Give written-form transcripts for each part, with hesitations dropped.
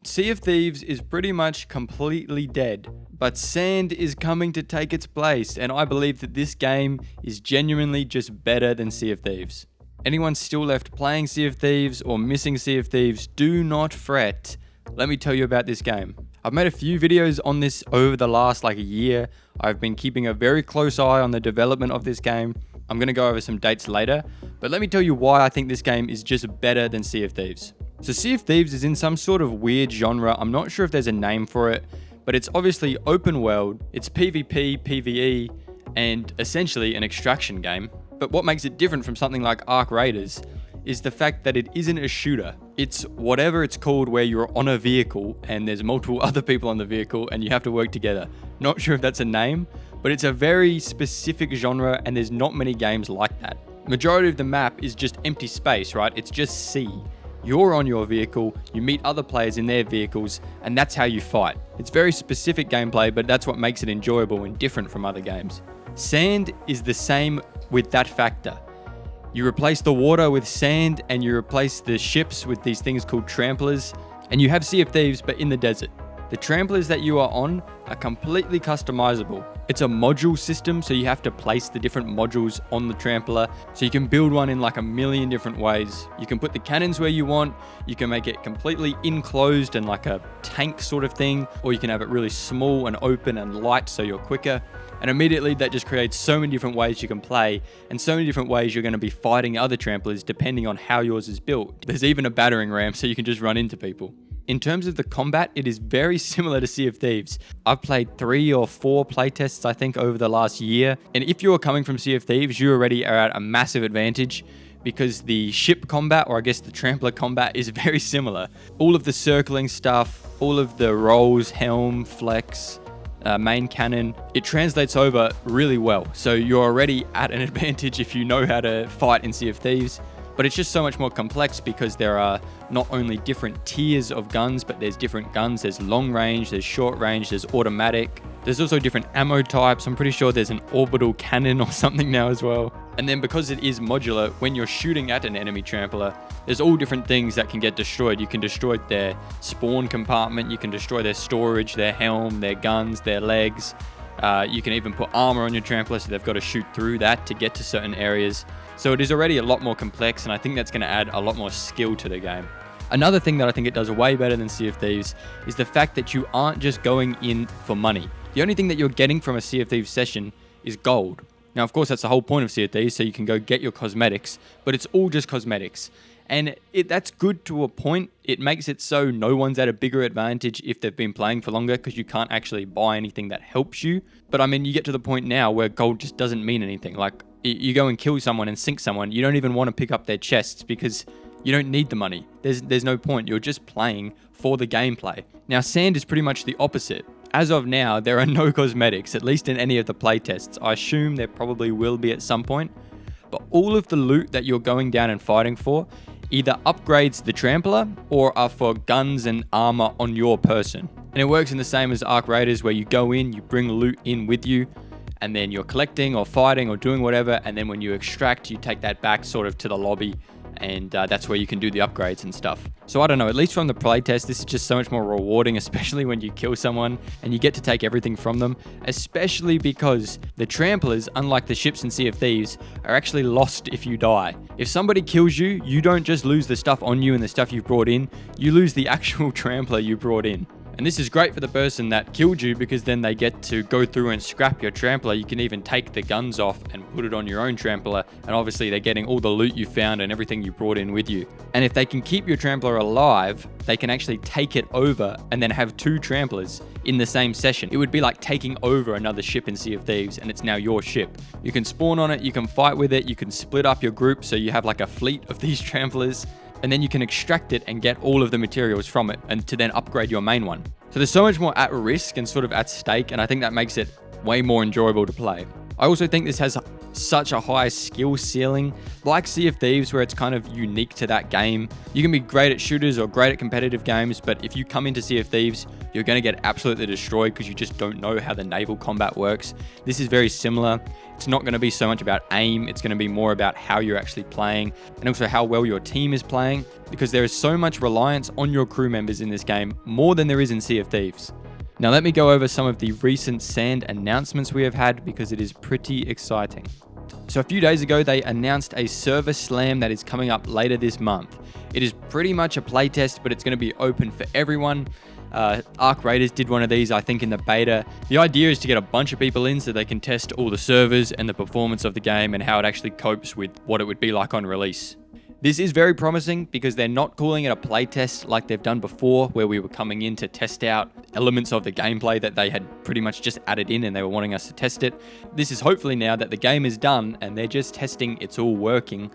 Sea of Thieves is pretty much completely dead, but sand is coming to take its place, and I believe that this game is genuinely just better than Sea of Thieves. Anyone still left playing Sea of Thieves or missing Sea of Thieves, do not fret. Let me tell you about this game. I've made a few videos on this over the last a year. I've been keeping a very close eye on the development of this game. I'm going to go over some dates later, but let me tell you why I think this game is just better than Sea of Thieves. So Sea of Thieves is in some sort of weird genre. I'm not sure if there's a name for it, but it's obviously open world. It's PvP, PvE, and essentially an extraction game. But what makes it different from something like Ark Raiders is the fact that it isn't a shooter. It's whatever it's called, where you're on a vehicle and there's multiple other people on the vehicle and you have to work together. Not sure if that's a name, but it's a very specific genre and there's not many games like that. Majority of the map is just empty space, right? It's just sea. You're on your vehicle, you meet other players in their vehicles, and that's how you fight. It's very specific gameplay, but that's what makes it enjoyable and different from other games. Sand is the same with that factor. You replace the water with sand and you replace the ships with these things called tramplers, and you have Sea of Thieves but in the desert. The tramplers that you are on are completely customizable. It's a module system, so you have to place the different modules on the trampler. So you can build one in a million different ways. You can put the cannons where you want, you can make it completely enclosed and like a tank sort of thing, or you can have it really small and open and light so you're quicker. And immediately that just creates so many different ways you can play and so many different ways you're going to be fighting other tramplers depending on how yours is built. There's even a battering ram so you can just run into people. In terms of the combat, it is very similar to Sea of Thieves. I've played 3 or 4 playtests, I think, over the last year. And if you're coming from Sea of Thieves, you already are at a massive advantage because the ship combat, or I guess the trampler combat, is very similar. All of the circling stuff, all of the rolls, helm, flex, main cannon, it translates over really well. So you're already at an advantage if you know how to fight in Sea of Thieves. But it's just so much more complex because there are not only different tiers of guns, but there's different guns. There's long range, there's short range, there's automatic. There's also different ammo types. I'm pretty sure there's an orbital cannon or something now as well. And then because it is modular, when you're shooting at an enemy trampler, there's all different things that can get destroyed. You can destroy their spawn compartment, you can destroy their storage, their helm, their guns, their legs. You can even put armor on your trampler, so they've got to shoot through that to get to certain areas. So it is already a lot more complex, and I think that's going to add a lot more skill to the game. Another thing that I think it does way better than Sea of Thieves is the fact that you aren't just going in for money. The only thing that you're getting from a Sea of Thieves session is gold. Now, of course, that's the whole point of Sea of Thieves, so you can go get your cosmetics, but it's all just cosmetics. And that's good to a point. It makes it so no one's at a bigger advantage if they've been playing for longer because you can't actually buy anything that helps you. But I mean, you get to the point now where gold just doesn't mean anything. Like, you go and kill someone and sink someone, you don't even want to pick up their chests because you don't need the money. There's no point. You're just playing for the gameplay. Now, sand is pretty much the opposite. As of now, there are no cosmetics, at least in any of the playtests. I assume there probably will be at some point. But all of the loot that you're going down and fighting for either upgrades the trampler or are for guns and armor on your person. And it works in the same as Ark Raiders, where you go in, you bring loot in with you, and then you're collecting or fighting or doing whatever, and then when you extract, you take that back sort of to the lobby, and that's where you can do the upgrades and stuff. So I don't know, at least from the playtest, this is just so much more rewarding, especially when you kill someone and you get to take everything from them, especially because the tramplers, unlike the ships in Sea of Thieves, are actually lost if you die. If somebody kills you, you don't just lose the stuff on you and the stuff you've brought in, you lose the actual trampler you brought in. And this is great for the person that killed you because then they get to go through and scrap your trampler. You can even take the guns off and put it on your own trampler. And obviously they're getting all the loot you found and everything you brought in with you. And if they can keep your trampler alive, they can actually take it over and then have 2 tramplers in the same session. It would be like taking over another ship in Sea of Thieves and it's now your ship. You can spawn on it, you can fight with it, you can split up your group so you have like a fleet of these tramplers. And then you can extract it and get all of the materials from it and to then upgrade your main one. So there's so much more at risk and sort of at stake, and I think that makes it way more enjoyable to play. I also think this has such a high skill ceiling. Like Sea of Thieves, where it's kind of unique to that game. You can be great at shooters or great at competitive games, but if you come into Sea of Thieves, you're going to get absolutely destroyed because you just don't know how the naval combat works. This is very similar. It's not going to be so much about aim. It's going to be more about how you're actually playing and also how well your team is playing, because there is so much reliance on your crew members in this game, more than there is in Sea of Thieves. Now let me go over some of the recent Sand announcements we have had, because it is pretty exciting. So a few days ago, they announced a server slam that is coming up later this month. It is pretty much a playtest, but it's going to be open for everyone. Arc Raiders did one of these, I think, in the beta. The idea is to get a bunch of people in so they can test all the servers and the performance of the game and how it actually copes with what it would be like on release. This is very promising because they're not calling it a playtest like they've done before, where we were coming in to test out elements of the gameplay that they had pretty much just added in and they were wanting us to test it. This is hopefully now that the game is done and they're just testing it's all working.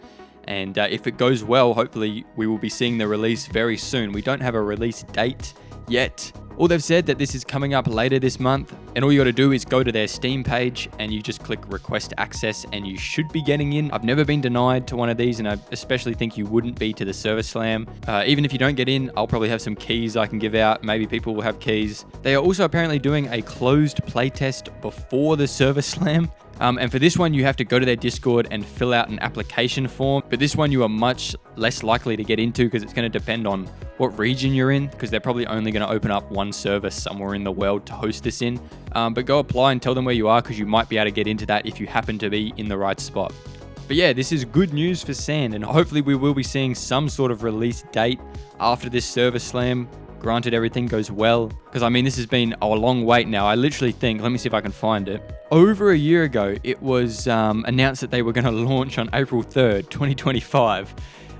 And if it goes well, hopefully we will be seeing the release very soon. We don't have a release date yet. All they've said that this is coming up later this month, and all you got to do is go to their Steam page and you just click request access and you should be getting in. I've never been denied to one of these, and I especially think you wouldn't be to the server slam. Even if you don't get in, I'll probably have some keys I can give out. Maybe people will have keys. They are also apparently doing a closed playtest before the server slam. And for this one, you have to go to their Discord and fill out an application form. But this one you are much less likely to get into because it's going to depend on what region you're in, because they're probably only going to open up one server somewhere in the world to host this in. But go apply and tell them where you are, because you might be able to get into that if you happen to be in the right spot. But yeah, this is good news for Sand, and hopefully we will be seeing some sort of release date after this server slam. Granted, everything goes well, because I mean, this has been a long wait now. I literally think, let me see if I can find it. Over a year ago, it was announced that they were going to launch on April 3rd, 2025.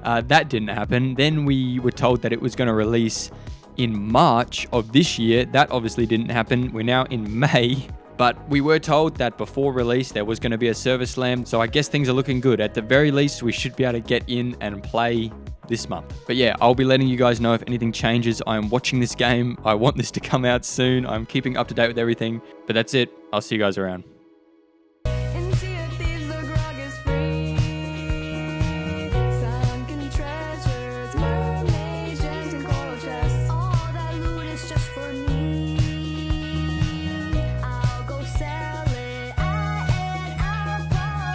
That didn't happen. Then we were told that it was going to release in March of this year. That obviously didn't happen. We're now in May. But we were told that before release, there was going to be a server slam. So I guess things are looking good. At the very least, we should be able to get in and play this month. But yeah, I'll be letting you guys know if anything changes. I am watching this game. I want this to come out soon. I'm keeping up to date with everything. But that's it. I'll see you guys around.